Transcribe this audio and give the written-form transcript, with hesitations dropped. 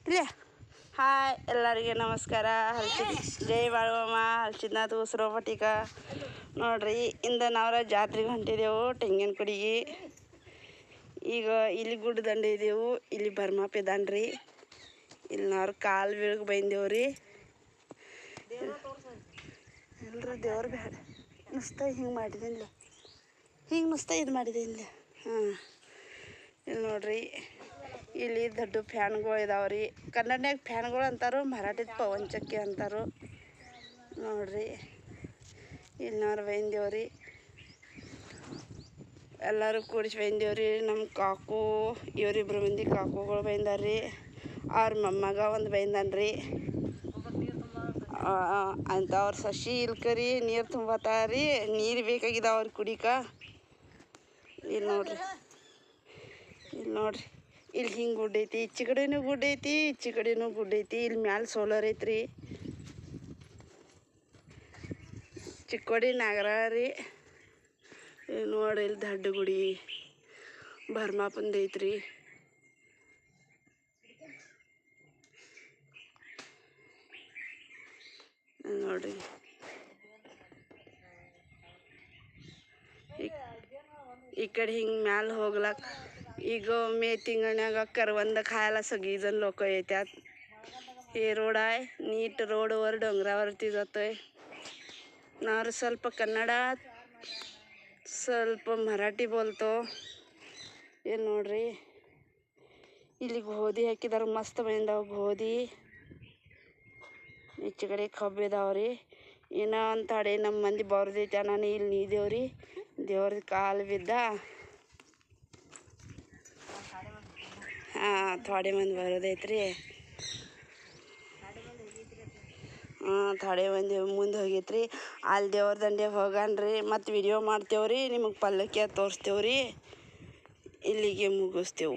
ಇಲ್ಲ ಹಾಯ್ ಎಲ್ಲರಿಗೆ ನಮಸ್ಕಾರ. ಜೈ ಬಾಳವಮ್ಮ ಹಲ್ಚಿದ್ನಾಥ್ ಉಸ್ರೋ ಪಟಿಕ ನೋಡ್ರಿ. ಇಂದ ನಾವ್ರ ಜಾತ್ರೆಗೆ ಹೊಂಟಿದೆವು ತೆಂಗಿನ ಕಡೆಗೆ. ಈಗ ಇಲ್ಲಿ ಗುಡ್ಡ ದಂಡೆ ಇದೆವು, ಇಲ್ಲಿ ಬರ್ಮಾಪ್ ಇದ್ದಾನ್ರಿ. ಇಲ್ಲಿ ನಾವ್ರ ಕಾಲು ಬೀಳಗೆ ಬೈಂದೇವ್ರಿ. ಎಲ್ಲರೂ ದೇವ್ರು ಬೇಡ ನುಸ್ತಾ ಹಿಂಗೆ ಮಾಡಿದೇನಿಲ್ಲ, ಹಿಂಗೆ ನುಸ್ತಾ ಇದು ಮಾಡಿದೇನಿಲ್ಲ. ಹಾಂ ಇಲ್ಲಿ ನೋಡ್ರಿ, ಇಲ್ಲಿ ದೊಡ್ಡ ಫ್ಯಾನ್ಗಳು ಇದಾವ್ರಿ. ಕನ್ನಡನಾಗ ಫ್ಯಾನ್ಗಳು ಅಂತಾರು, ಮರಾಠಿದ ಪವನ್ ಚಕ್ಕಿ ಅಂತಾರು ನೋಡ್ರಿ. ಇಲ್ಲಿ ನಾವು ಬೈಂದೇವ್ರಿ, ಎಲ್ಲರೂ ಕೂಡಿಸಿ ಬೈಂದೇವ್ರಿ. ನಮ್ಮ ಕಾಕು ಇವರಿಬ್ರು ಮಂದಿ ಕಾಕುಗಳು ಬೈಂದಾರ್ರಿ. ಅವ್ರ ಮೊಮ್ಮಗ ಒಂದು ಬೈಂದನ್ರಿ ಅಂತ. ಅವ್ರ ಸಸಿ ಇಲ್ಕರಿ ನೀರು ತುಂಬತ್ತಾರಿ, ನೀರು ಬೇಕಾಗಿದೆ ಅವ್ರಿಗೆ ಕುಡಿಕ. ಇಲ್ಲಿ ನೋಡ್ರಿ, ಇಲ್ಲಿ ಹಿಂಗೆ ಗುಡ್ಡ ಐತಿ, ಈಚೆ ಕಡೆನೂ ಗುಡ್ಡ ಐತಿ, ಈಚೆ ಕಡೆನೂ ಗುಡ್ಡ ಐತಿ. ಇಲ್ಲಿ ಮ್ಯಾಲೆ ಸೋಲಾರ್ ಐತ್ರಿ. ಚಿಕ್ಕೋಡಿ ನಾಗರ ರೀ. ನೋಡ್ರಿ ಇಲ್ಲಿ ದೊಡ್ಡ ಗುಡಿ ಬರ್ಮಾಪಂದು ಐತ್ರಿ. ನೋಡ್ರಿ ಈ ಕಡೆ ಹಿಂಗೆ ಮ್ಯಾಲೆ ಹೋಗ್ಲಕ್ಕ. ಈಗ ಮೇ ತಿಂಗಳನ್ಯಾಗ करवंद खायला सगळीजण लोक येतात. हे रोड आहे, नीट रोडवर डोंगरावरती जातोय. ನಾವು ಸ್ವಲ್ಪ ಕನ್ನಡ ಸ್ವಲ್ಪ ಮರಾಠಿ ಬೋಲ್ತೋ. ಇಲ್ಲಿ ನೋಡ್ರಿ, ಇಲ್ಲಿ ಗೋಧಿ ಹಾಕಿದಾರೆ, ಮಸ್ತ್ ಬಂದಾವ ಗೋಧಿ. ಈಚೆ ಕಡೆ ಕಬ್ಬು ಇದಾವ್ರಿ. ಏನೋ ಒಂದು ತಡೆ ನಮ್ಮ ಮಂದಿ ಬರೋದೈತೆ. ನಾನು ಇಲ್ಲಿ ನೀದೇವ್ರಿ, ದೇವ್ರದ್ದು ಕಾಲು ಬಿದ್ದ. ಹಾಂ ಥೋಡೆ ಮಂದಿ ಬರೋದೈತ್ರಿ. ಹಾಂ ಥೋಡೆ ಮಂದಿ ಮುಂದೆ ಹೋಗೈತ್ರಿ. ಅಲ್ಲಿ ದೇವ್ರ ದಂಡೆ ಹೋಗಣ್ರಿ, ಮತ್ತು ವಿಡಿಯೋ ಮಾಡ್ತೇವ್ರಿ, ನಿಮಗೆ ಪಲ್ಲಕ್ಕಿ ತೋರಿಸ್ತೇವ್ರಿ. ಇಲ್ಲಿಗೆ ಮುಗಿಸ್ತೇವೆ.